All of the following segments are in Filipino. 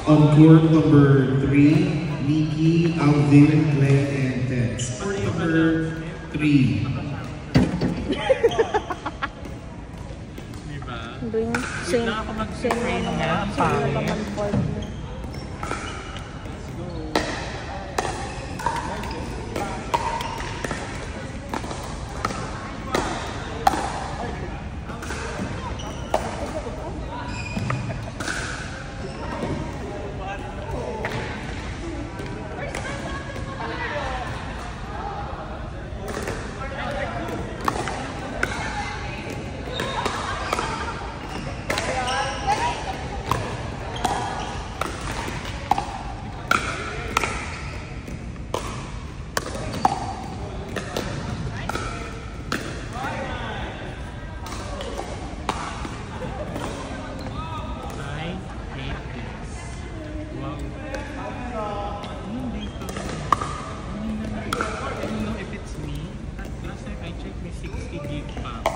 On court number 3, Nikki, Alvin, Glenn, and Tex. Court number 3. Diba? Doing same. Bigla ako mag-train nga.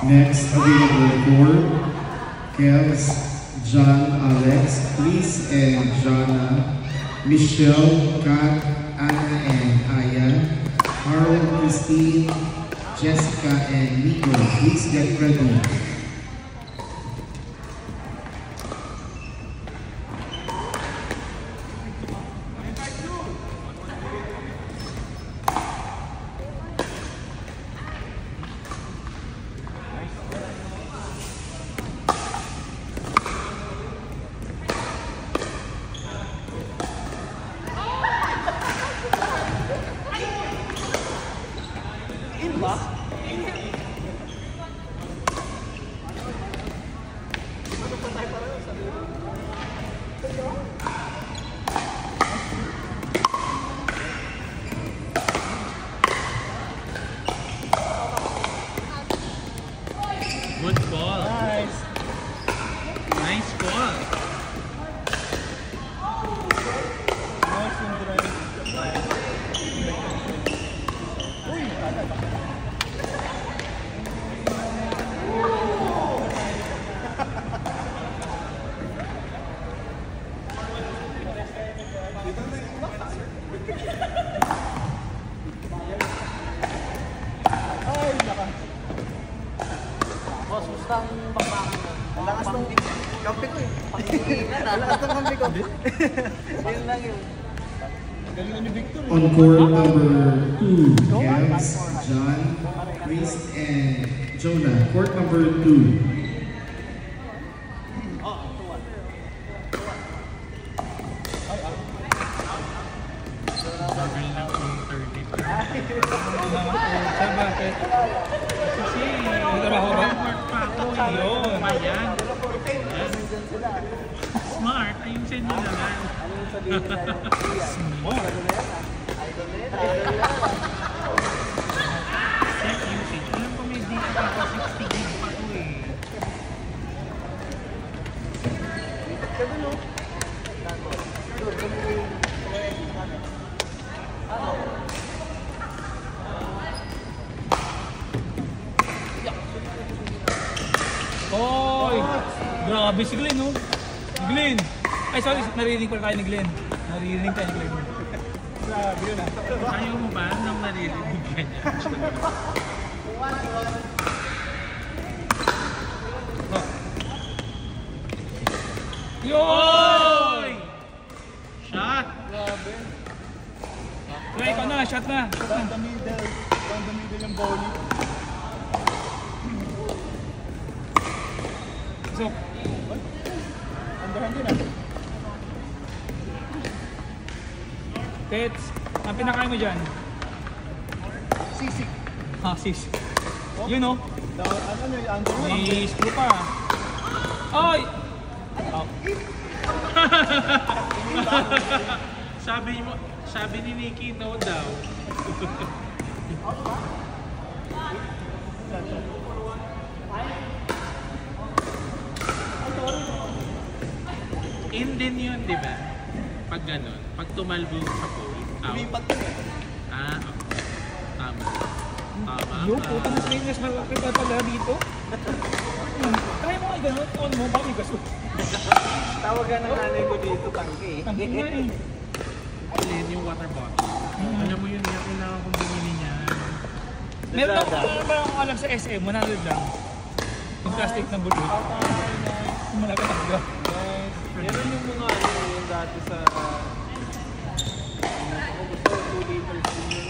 Next available for Kels, John, Alex, Chris, and Jonna, Michelle, Kat, Anna, and Aya, Harold, Christine, Jessica, and Nico. Please get ready. Good ball. Nice. Nice ball. Nice and drive. Ay, naka. Boss, gusto ang bakbakan mo. Ang lakas ng kampi ko eh. Pangkilingan Ang lakas ng kampi ko. Yun lang yun. Galing ni Victor eh. On court number 2, Kels, John, Chris, and Jonah. Court number 2. Sabi lang kung 30 pa. Saan bakit? Kasi, homework pa ako. Yun. Ayan. Smart. Ayun sa inyo naman. Smart. Check usage. Alam ko may data pa ako. 60 gig pa to eh. Oy! Grabe si Glenn, oh. Glenn! Ay, sorry, narinig pala tayo ni Glenn. Narinig tayo ni Glenn. Grabe yun, ah. Ayaw mo ba nang naririnig ka niya? Yoy! Shot! Grabe. Kaya ikaw na, shot na. Down the middle. Down the middle yung bowling. So, andahan din ah. Tets, ang pinakain mo dyan? Sisig. Ha, sisig. Yun oh. Ano yung under? May screw pa. Ay! Oh. Sabi ni Nikki, no daw. In din yun, di ba? Pag gano'n, pag tumalbo sa pole, out. Lumipat ko eh. Ah, okay. Tama. Yung putang strangers malaki pa pala dito. Kaya mo nga gano'n, on mo, bakit gaso? Tawagan ng nanay ko dito, tangke. Tangki nga eh. Alin, yung water bottle. Alam mo yun, kaya kailangan kong bumili niya. Meron ako parang alam sa SM, 100 lang. Yung plastic na bulot. Malaki talaga. Meron yung mga ano yung dati sa... Ako gusto 2 liters din yun.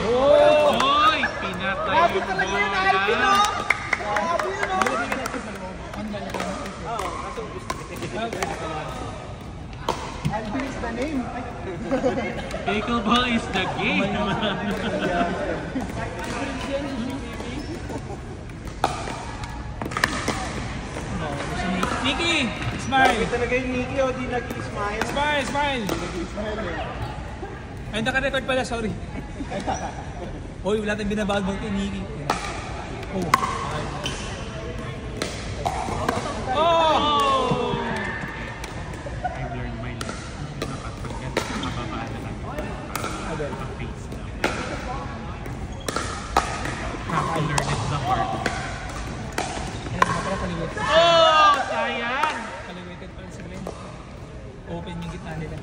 Hoy! Pinatay yung bola! Grabe yun o! Oo, kaso gusto Alvin is the name. Pickleball is the game! Nikki! Smile! Sabi talaga yung Nikki o di nag-i-smile. Smile! Smile! Nag-i-smile eh. Ay, naka-record pala, sorry. Uy, wala tayong binabawal mo kay Nikki. Oh. Oh! I've learned my lesson. Dapat pagkat mababa na lang. Ang face lang. Have to learn it the hard way. Oh! Sayang! Kaliwated pala sa Glenn. Open yung gitna nila.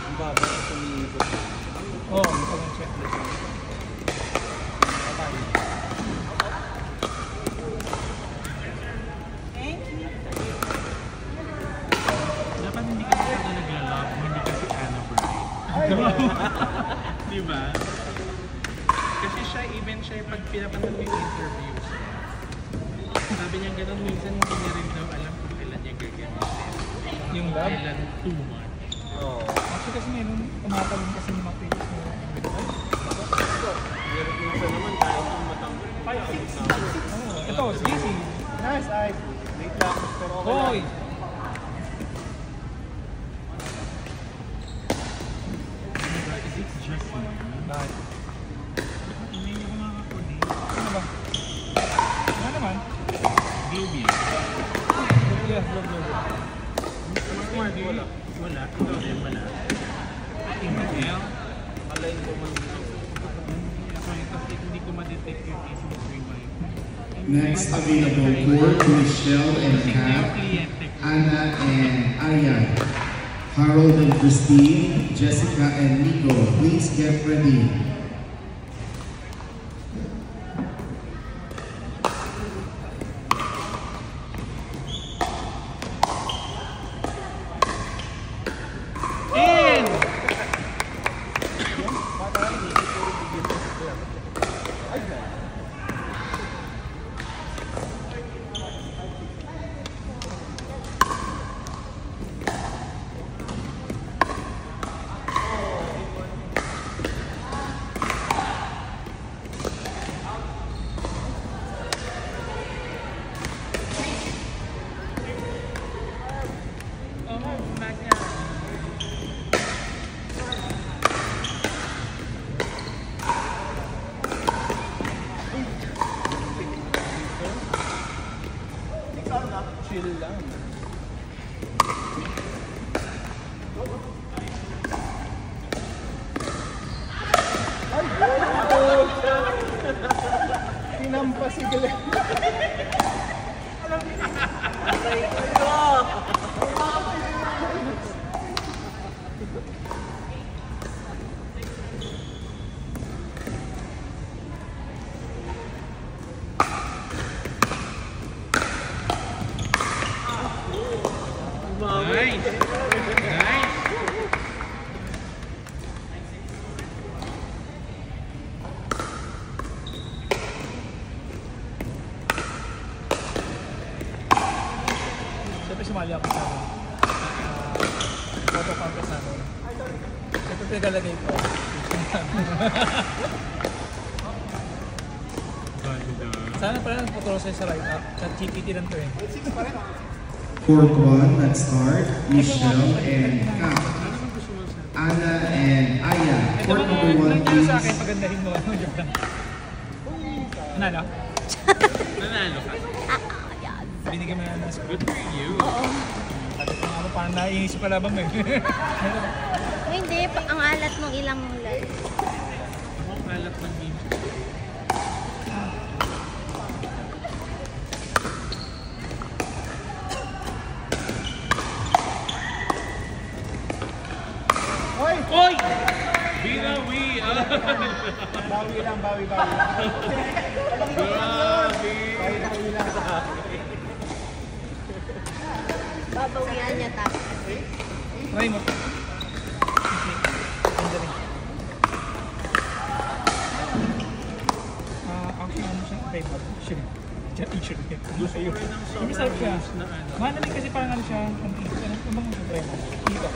Ang baba sa tumiikot. Oo, ito ang checklist. Dapat hindi ka kasi naglalove, hindi kasi Anna Bray. Diba? Kasi siya, even siya, pag pinapanood mo yung interviews, sabi niya gano'n, minsan hindi niya rin daw alam kung kailan niya gagamitin. Yung lab? Kailan too much. Oo. Actually kasi meron tumatalon kasi yung mga pages mo. Meron minsan naman kahit yung matangkol. Ito, easy. Nice, ay. Late lang. Pero okay lang. Hoy! Is it just me? Bakit? Hindi ko makakakunin. Ano ba? Ano naman? Globe yan. Yeah, vlog. Smart, wala. Wala. Ikaw din wala. Email. Alay ko man. Sorry, kasi hindi ko ma-detect yung Facebook rewind. Next available court, Michelle and Kat, Anna and Aryan, Harold and Christine, Jessica and Nico. Please get ready. In! Oh my God. Chill lang. Tinampa si Glenn. Aray ko! Nice! Nice! Siyempre sumali ako sa photo contest namin. Siyempre pinagalagay ko. Ganda. Sana pala nag-process sa write-up. Sa GPT lang to eh. Court 1, let's start. Michelle and Kat, Anna and Aya. Ito Court mga number 1, nagturo sa akin, please. pagandahin mo. Joke lang. Nanalo? Nanalo ka. Binigyan mo na ng score. Good for you. Sabi ko nga parang naiisip pala ba mo eh. Hindi, ang alat ng ilang laro. Ako ang alat ng game. Hoy! Oy! Binawi! Bawi lang, bawi. Grabe! Bawi lang. Babawian niya tapos. Try mo. Actually, ano siya? Paper. Sure. Sure. Gusto ko rin ng Yung masarap siya. na ano. Malamig kasi parang ano siya. Ano bang try mo? Dito.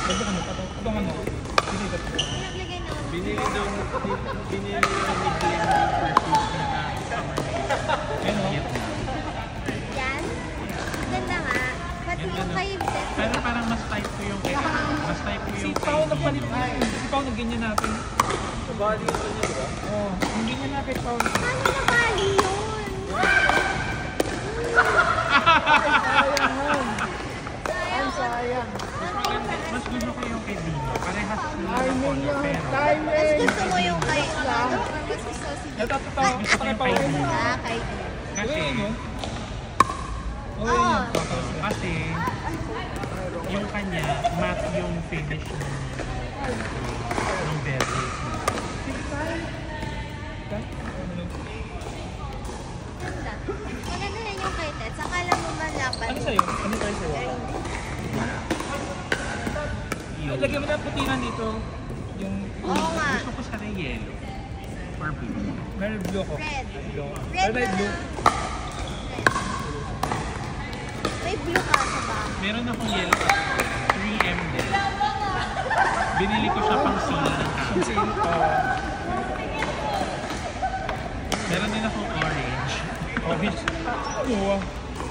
Dito ka mo. Abangan mo. Dito. Naglagay na ako. Binili daw ni Glenn ng perfume na summer Ayun o. Yan. Ganda nga. Pati yung kay Beth. Pero parang mas type ko yung kay mas type ko Si yung Pao nagpalit na yun. Si Pao nag-ganyan natin. Sa body ito niya, di ba? Oo. Ang ganyan natin, Pao. Paano nabali yun? Sayang. mas gusto ko yung kay Dino. Parehas sila ng color pero Mas gusto mo yung kay ano? Mas gusto si Ito, gusto kay Pao. Ah, kay kasi Oo. kasi yung kanya matte yung finish ng berries. Ganda. Maganda rin yung kay Ted. Sakala mo man laban. Ano sa'yo? Ano tayo sa'yo? Pero hindi. Lagyan mo na putinan dito. Yung Oo nga. Gusto ko sana yellow or blue. meron blue ko. Red. Blue. Red Pero may na blue. lang. May blue ka sa ba? Meron akong yellow 3M din. Binili ko siya pang seal ng Kasi, Meron din akong orange. orange. Ano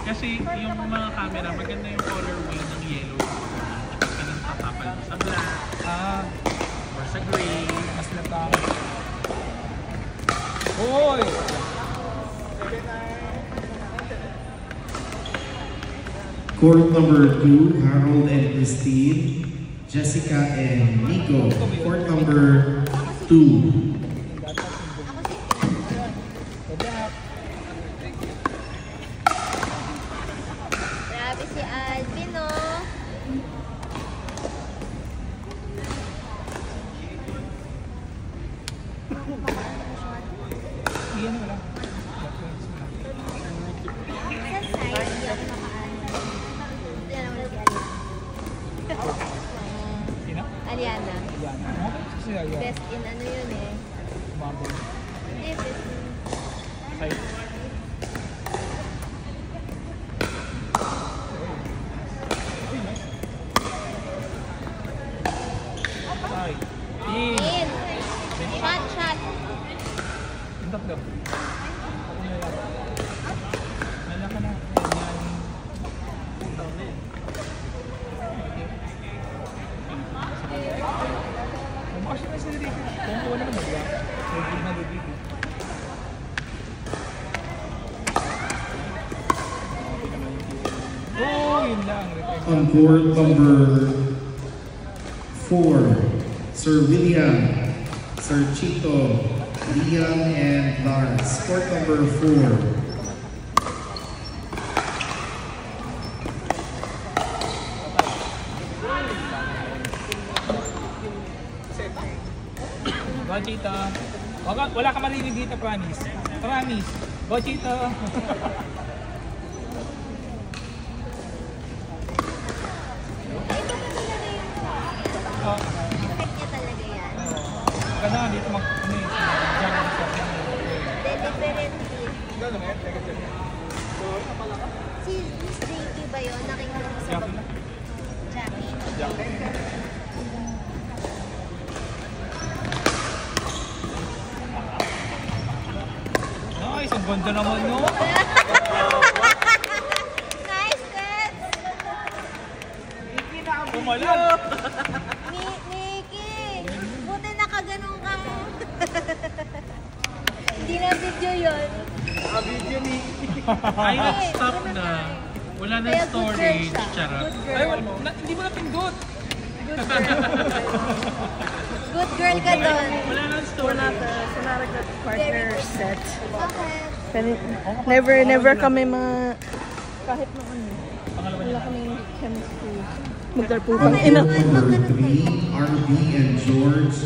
Kasi yung mga camera, maganda yung colorway ng yellow sa orange. Kapag ka nang tatapal mo sa black or sa gray. Mas latang. Hoy! Court number 2, Harold and Christine, Jessica and Nico. Court number 2. Grabe si Alvin, no? Iyan mo lang. Sa side, hindi ako naka-ano. Yan ako si Aliana. Sino? Aliana. Yan. Ano? Kasi yan. Best in ano yun eh. Marble. Hindi, best in... Side. Side. In. In! Shot, shot! Yung tatlo. Ako na yan. Nala ka na. Kasi na sila dito. Kung wala naman ba? Hindi na dito. Oh, yun lang. On court number 4, Sir William, Sir Chito, Liam, and Lars. Court number 4. Bochito. Wala ka marinig dito, promise. Promise. Bochito. Ito ba talaga yung effect niya talaga yan? Gano'n, dito mag-jump sa Hindi, different din. Si Miss Jakey ba yun? Nakinggan mo sa Jackie baba? lang. Jackie. Nice, ang ganda naman no. Nice, Ted! Pumalan. Mickey! Buti nakaganong kang... Hindi na video yun. Video ni... Ay, nag-stop na. Wala na Kaya good girl storage, siya. charot. Good Ay, girl. hindi mo na pindot. Good girl. Good girl ka doon. Wala na storage. Sinarag na partner set. Bakit? Never kami kahit na ano. Wala kaming chemistry. Magkarpupang Court ina. number 3, RB and George,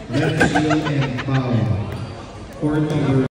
Red Shield and Paul. Court number